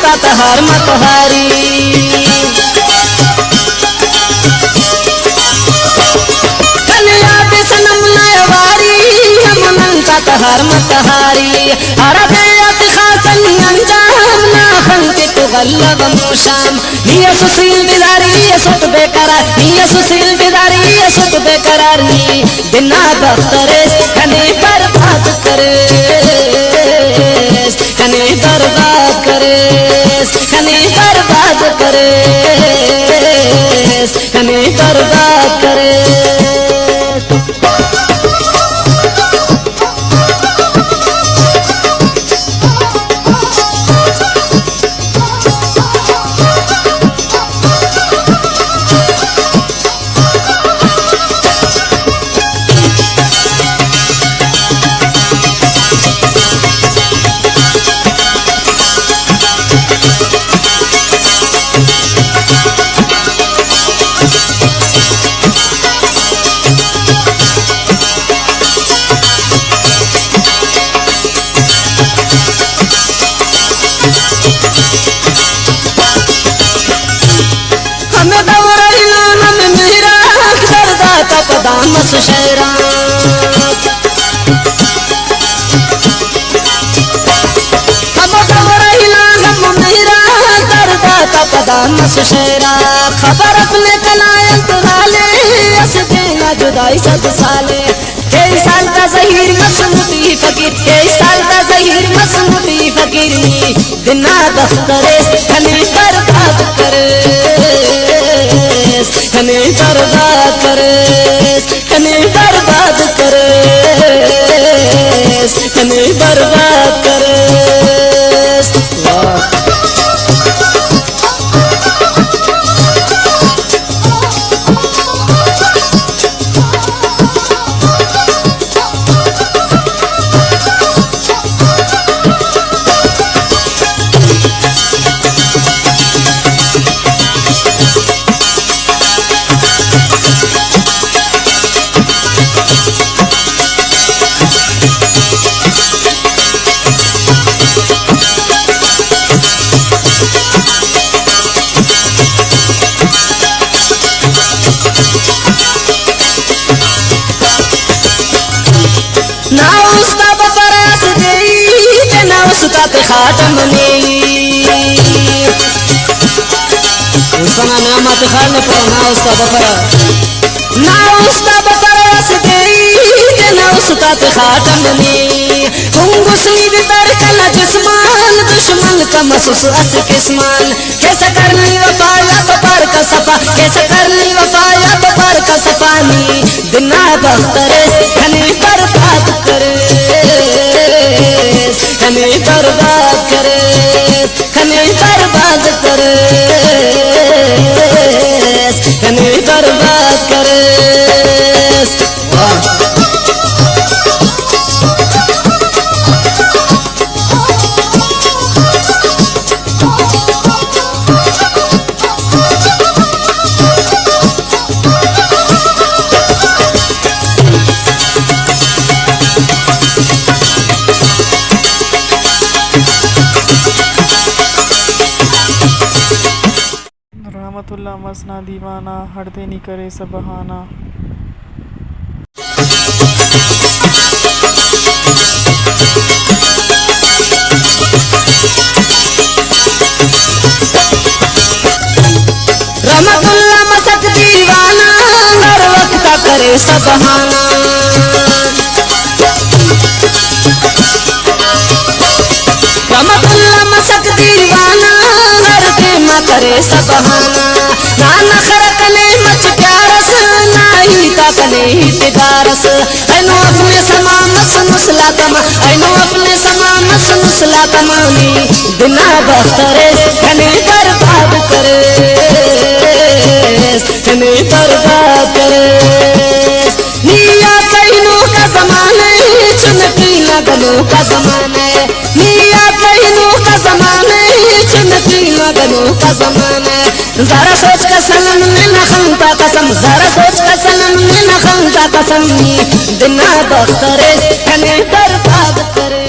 खंता तहार मतहारी कन्या बेसनम नयवारी हमनंता तहार मतहारी अरबे खासन अंजाम ना खंते तो गल्लब मुशाम निया सुशील बिदारी सुत बेकरार निया सुशील बिदारी सुत बेकरार नी बिना दफ्तरे कने बर्बाद करे कने बर्बाद करे कने बर्बाद करे कने बर्बाद करे दामस शहरा हम खबरहिला हम मेरा दर्दा तपदामस शहरा खबर अपने कलायत वाले असके ना जुदाई सद साले कई साल का ज़हीर मसमुती फकीर कई साल का ज़हीर मसमुती फकीर नी बिना दफ्तरे कने बर्बाद करे कने बर्बाद करे कने बर्बाद करे कने बर्बाद करे खातम ने उसना नामत खान पर ना उसका बफरा ना उसका बफरा सके ना उसका खातम ने गुंगुसनी भीतर कला जिस्मान दुश्मन का महसूस अस किस्मान कैसे करनी वफाया बपर का सफा कैसे करनी वफाया बपर का सफानी बिना दफ्तरे कने बर्बाद करे कने बर्बाद करे कने बर्बाद करे कने बर्बाद करे रहमतुल्लाह मसना दीवाना हरदे नी करे सब बहाना। रहमतुल्लाह मसक दीवाना हर वक्त करे सब बहाना। रहमतुल्लाह मसक दीवाना हर केमा करे सब बहाना। ना नखर कने मच प्यारस ना ही कने तिदारस ऐनो अपने समा मस मुसला कमा ऐनो अपने समा मस मुसला कमानी बिना बख्तरे कने बर्बाद करे कने बर्बाद करे। निया कहनों का ज़माना है चुनती लगनों का ज़माना है। निया कहनों का ज़माना है चुनती लगनों का ज़माना है। जरा सोच का सनम में न खंता कसम जरा सोच का सनम में न खंता कसम बिना बख्तरे कने बर्बाद करे।